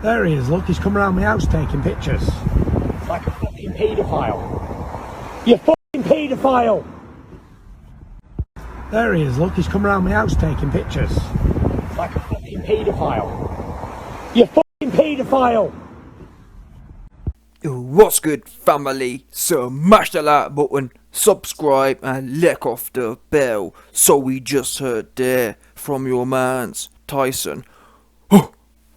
There he is, look, he's come around my house taking pictures. Like a fucking paedophile. You fucking paedophile! There he is, look, he's come around my house taking pictures. Like a fucking paedophile. You fucking paedophile! What's good, family? So mash the like button, subscribe and lick off the bell. So we just heard there from your man's Tyson.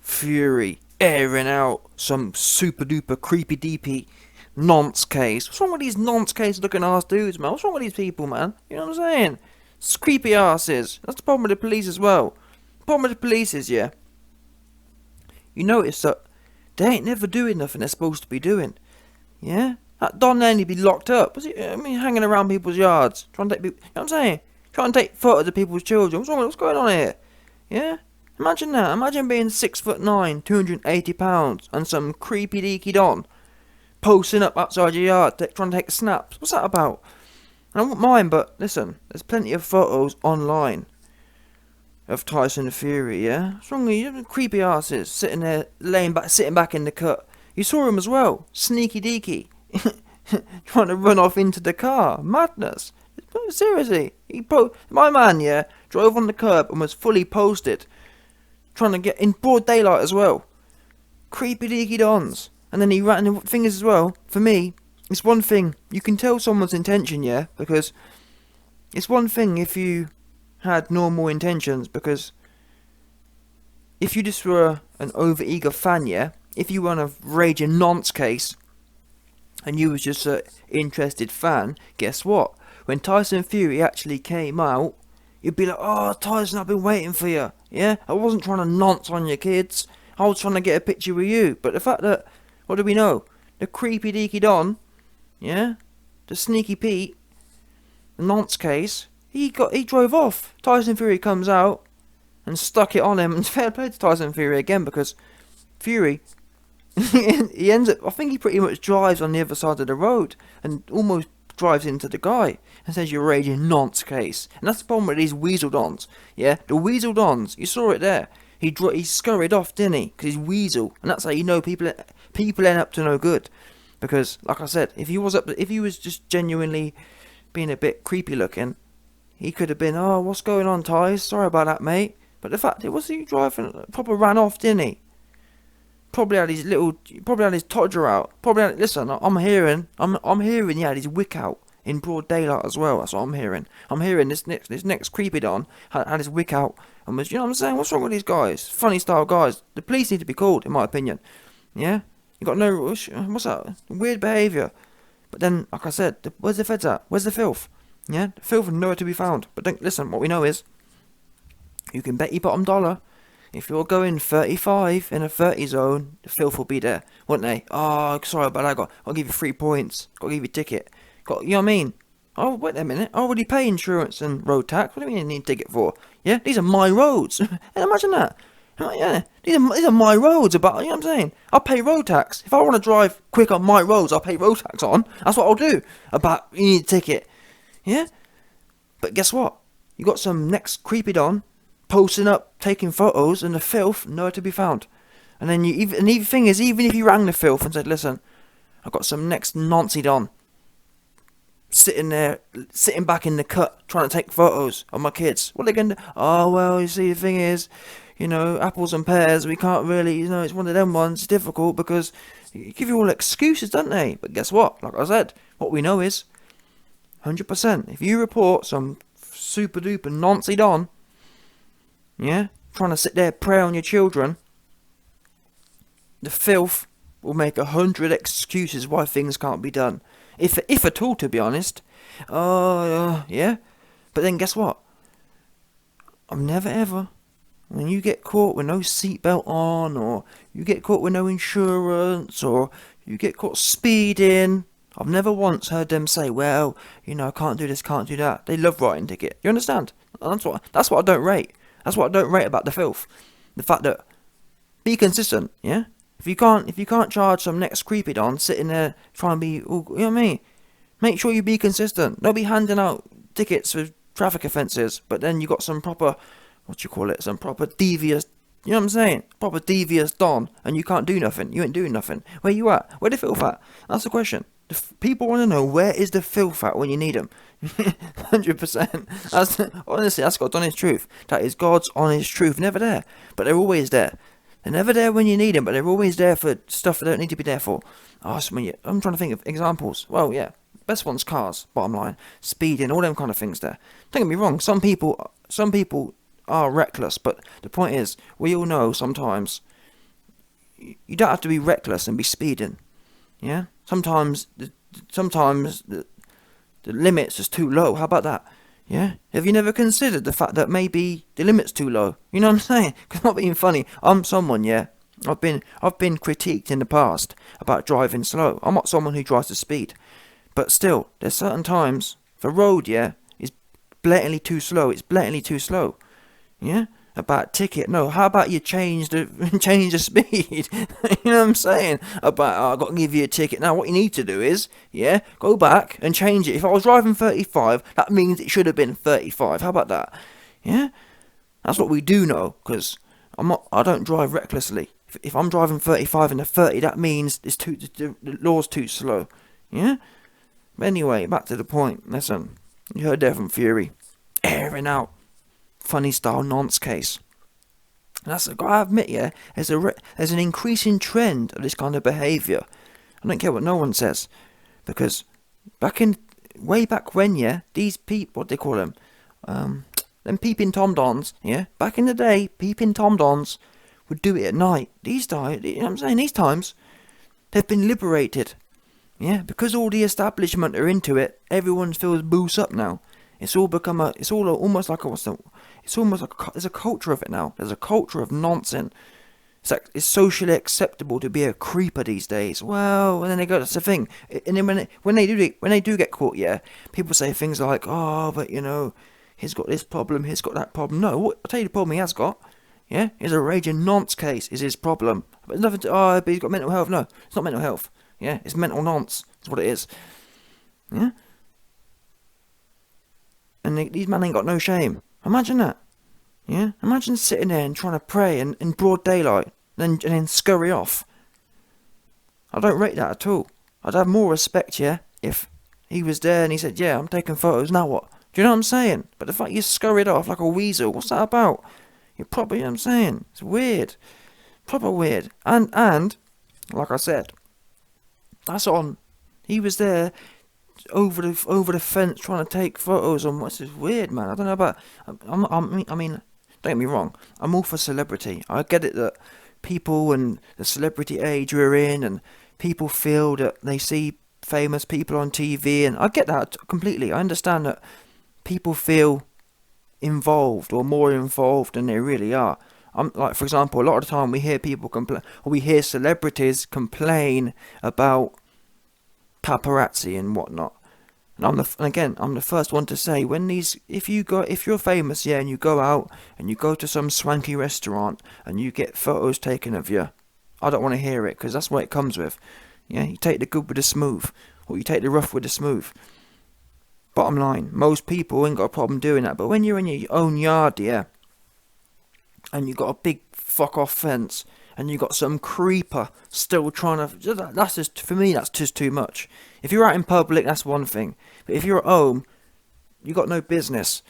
Fury airing out some super duper creepy deepy nonce case. What's wrong with these nonce case looking ass dudes, man? What's wrong with these people, man? You know what I'm saying? It's creepy asses. That's the problem with the police as well. The problem with the police is, yeah, you notice that they ain't never doing nothing they're supposed to be doing. Yeah? That Don only be locked up. Hanging around people's yards. Trying to take people, you know what I'm saying? Trying to take photos of people's children. What's going on here? Yeah? Imagine that. Imagine being 6'9", 280 pounds, and some creepy deaky Don posting up outside your yard, trying to take snaps. What's that about? And I won't mind, but listen, there's plenty of photos online of Tyson and Fury, yeah? What's wrong with you? Creepy asses sitting there, sitting back in the cut. You saw him as well, sneaky deaky, trying to run off into the car. Madness. Seriously, my man, yeah, drove on the curb and was fully posted, trying to get in broad daylight as well. Creepy deaky Dons. And then he ran. And the thing is as well, for me, it's one thing, you can tell someone's intention, yeah, because it's one thing if you had normal intentions, because if you just were an over-eager fan, yeah, if you were on a raging nonce case, and you was just an interested fan, guess what? When Tyson Fury actually came out, you'd be like, oh, Tyson, I've been waiting for you, yeah? I wasn't trying to nonce on your kids, I was trying to get a picture with you. But the fact that, what do we know? The creepy deaky Don, yeah? The sneaky Pete, the nonce case, he drove off. Tyson Fury comes out and stuck it on him, and fair play to Tyson Fury again, because Fury, he ends up, I think he pretty much drives on the other side of the road and almost drives into the guy and says, you're raging nonce case. And that's the problem with these weasel Dons, yeah? The weasel Dons, you saw it there. He scurried off, didn't he? Because he's weasel, and that's how you know people end up to no good. Because, like I said, if he was just genuinely being a bit creepy looking, he could have been, oh, what's going on, Ty? Sorry about that, mate. But the fact it was he driving, proper ran off, didn't he? Probably had his todger out. Listen, I'm hearing he had his wick out in broad daylight as well. That's what I'm hearing. I'm hearing this next creepy Don had his wick out and was, you know what I'm saying? What's wrong with these guys? Funny style guys. The police need to be called, in my opinion. Yeah? You got no, what's that? Weird behaviour. But then, like I said, where's the feds at? Where's the filth? Yeah? The filth is nowhere to be found. But don't, listen, what we know is, you can bet your bottom dollar, if you're going 35 in a 30 zone, the filth will be there, won't they? Oh, sorry, but I'll give you 3 points. Got to give you a ticket. You know what I mean? Oh, wait a minute. I already pay insurance and road tax. What do you mean you need a ticket for? Yeah, these are my roads. Imagine that. Yeah, these are my roads. You know what I'm saying? I'll pay road tax. If I want to drive quick on my roads, I'll pay road tax on. That's what I'll do. You need a ticket. Yeah? But guess what? You got some next creepy Don posting up, taking photos, and the filth nowhere to be found. And then the thing is, even if you rang the filth and said, listen, I've got some next nonce Don sitting back in the cut, trying to take photos of my kids, what are they going to do? Oh, well, you see, the thing is, you know, apples and pears, we can't really, you know, it's one of them ones, it's difficult, because you give you all excuses, don't they? But guess what? Like I said, what we know is, 100%, if you report some super duper nonce Don, yeah, trying to sit there prey on your children, the filth will make 100 excuses why things can't be done, if at all, to be honest. Yeah, but then guess what? I'm never ever, when you get caught with no seatbelt on, or you get caught with no insurance, or you get caught speeding, I've never once heard them say, well, you know, I can't do this, can't do that. They love writing ticket. You understand? That's what I don't rate. That's what I don't rate about the filth. The fact that, be consistent, yeah? If you can't charge some next creepy Don sitting there trying to be, you know what I mean? Make sure you be consistent. Don't be handing out tickets for traffic offences, but then you got some proper, some proper devious, You know what I'm saying? Proper devious don, and you can't do nothing. You ain't doing nothing. Where you at? Where the filth at? That's the question. People want to know, where is the filth at when you need them? 100%. Honestly, that's God's honest truth. That is God's honest truth. Never there, but they're always there. They're never there when you need them, but they're always there for stuff they don't need to be there for. I'm trying to think of examples. Well, yeah, best one's cars. Bottom line, speeding, all them kind of things. There. Don't get me wrong. Some people are reckless, but the point is, we all know sometimes you don't have to be reckless and be speeding. Yeah. Sometimes the limit's is too low. How about that? Yeah? Have you never considered the fact that maybe the limit's too low? You know what I'm saying? Because not being funny, I'm someone, yeah. I've been critiqued in the past about driving slow. I'm not someone who drives to speed. But still, there's certain times, the road, yeah, is blatantly too slow. It's blatantly too slow. Yeah? About ticket. No, how about you change the speed? You know what I'm saying? I've got to give you a ticket. Now, what you need to do is, yeah, go back and change it. If I was driving 35, that means it should have been 35. How about that? Yeah? That's what we do know, because I don't drive recklessly. If I'm driving 35 and a 30, that means the law's too slow. Yeah? But anyway, back to the point. Listen, you heard there from Fury. Airing out. Funny style nonce case. And that's, I admit, yeah, there's an increasing trend of this kind of behaviour. I don't care what no one says, because way back when, yeah, these people, what they call them, them peeping tom dons, yeah, back in the day, peeping tom dons would do it at night. These times, you know what I'm saying, these times, they've been liberated, yeah, because all the establishment are into it. Everyone feels boost up now. It's all almost like there's a culture of it now. There's a culture of nonsense. It's socially acceptable to be a creeper these days. Well, and then that's the thing. And then when they do get caught, yeah, people say things like, "Oh, but you know, he's got this problem, he's got that problem." No, I'll tell you the problem he has got. Yeah, he's a raging nonce case. Is his problem? But nothing. But he's got mental health. No, it's not mental health. Yeah, it's mental nonce. That's what it is. Yeah. And these men ain't got no shame. Imagine that. Yeah? Imagine sitting there and trying to pray in broad daylight and then scurry off. I don't rate that at all. I'd have more respect, yeah, if he was there and he said, "Yeah, I'm taking photos, now what?" Do you know what I'm saying? But the fact you scurried off like a weasel, what's that about? You're proper, you know what I'm saying? It's weird. Proper weird. And like I said, that's on. He was there over the fence trying to take photos and what's this weird, man. I don't know about. I mean, don't get me wrong. I'm all for celebrity. I get it that people and the celebrity age we're in, and people feel that they see famous people on TV, and I get that completely. I understand that people feel involved or more involved than they really are. Like, for example, a lot of the time we hear people complain, or we hear celebrities complain about paparazzi and whatnot. And I'm the first one to say, if you're famous, yeah, and you go out and you go to some swanky restaurant and you get photos taken of you, I don't want to hear it, because that's what it comes with. Yeah, you take the good with the smooth, or you take the rough with the smooth. Bottom line, most people ain't got a problem doing that, but when you're in your own yard, yeah, and you got a big fuck off fence, and you got some creeper still trying to, that's just, for me, that's just too much. If you're out in public, that's one thing, but if you're at home, you got no business.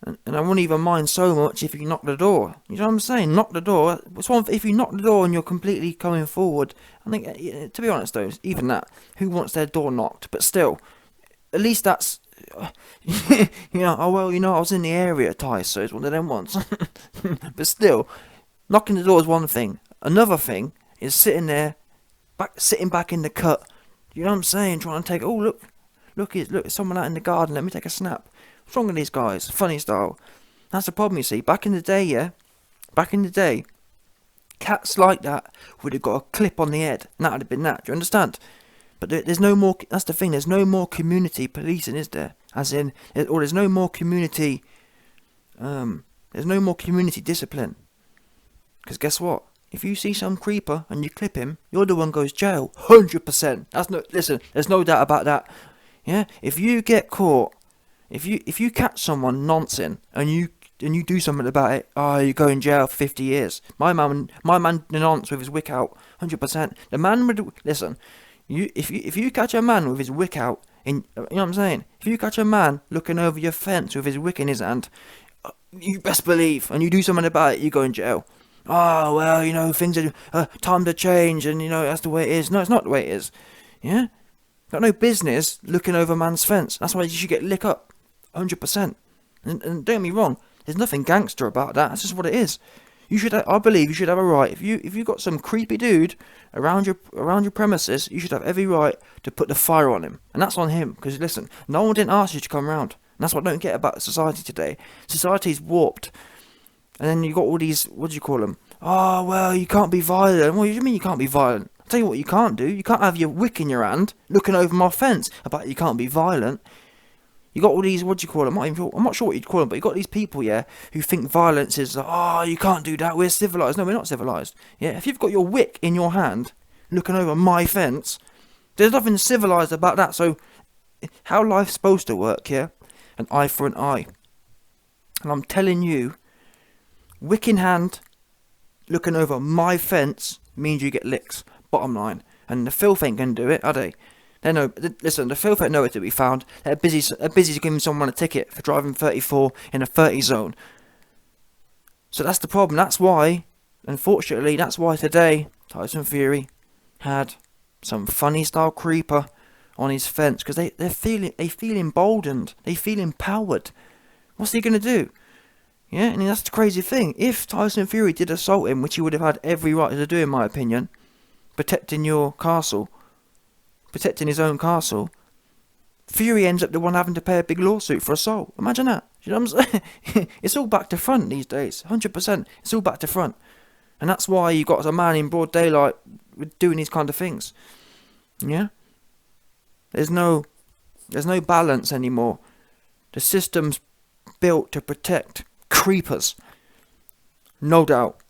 And I wouldn't even mind so much if you knock the door. You know what I'm saying? Knock the door. It's one, if you knock the door and you're completely coming forward, I think, to be honest though, even that, who wants their door knocked? But still, at least that's, you know, oh well, you know, I was in the area, Tyson, so it's one of them ones. But still, knocking the door is one thing. Another thing is sitting back in the cut. You know what I'm saying? Trying to take, oh look, it's someone out in the garden, let me take a snap. What's wrong with these guys? Funny style. That's the problem, you see. Back in the day, cats like that would have got a clip on the head, and that would have been that. Do you understand? But there's no more. That's the thing. There's no more community policing, is there? As in, or there's no more community. There's no more community discipline. Because guess what? If you see some creeper and you clip him, you're the one goes jail. 100%. Listen. There's no doubt about that. Yeah. If you get caught, if you catch someone noncing and and you do something about it, oh, you go in jail for 50 years. My man, the nonce with his wick out, 100%. The man would listen. If you catch a man with his wick out, you know what I'm saying? If you catch a man looking over your fence with his wick in his hand, you best believe, and you do something about it, you go in jail. Oh, well, you know, things are time to change, and you know that's the way it is. No, it's not the way it is. Yeah, got no business looking over a man's fence. That's why you should get licked up, 100%. And don't get me wrong, there's nothing gangster about that. That's just what it is. I believe you should have a right. If you got some creepy dude around your premises, you should have every right to put the fire on him, and that's on him. Because listen, no one didn't ask you to come around. And that's what I don't get about society today. Society's warped, and then you got all these, what do you call them? Oh, well, you can't be violent. What do you mean you can't be violent? I'll tell you what you can't do. You can't have your wick in your hand looking over my fence about you can't be violent. You got all these, what do you call them? I'm not sure what you'd call them, but you got these people, yeah, who think violence is like, oh, you can't do that, we're civilised. No, we're not civilised. Yeah, if you've got your wick in your hand, looking over my fence, there's nothing civilised about that. So, how life's supposed to work, yeah? An eye for an eye. And I'm telling you, wick in hand, looking over my fence, means you get licks. Bottom line. And the filth ain't gonna do it, are they? Listen, the filth ain't nowhere to be found. They're busy giving someone a ticket for driving 34 in a 30 zone. So that's the problem. That's why, unfortunately, today Tyson Fury had some funny style creeper on his fence because they feel emboldened. They feel empowered. What's he gonna do? Yeah, and that's the crazy thing. If Tyson Fury did assault him, which he would have had every right to do, in my opinion, protecting your castle. Protecting his own castle, Fury ends up the one having to pay a big lawsuit for assault. Imagine that. You know what I'm saying? It's all back to front these days. 100%. It's all back to front. And that's why you got a man in broad daylight doing these kind of things. Yeah? There's no balance anymore. The system's built to protect creepers. No doubt.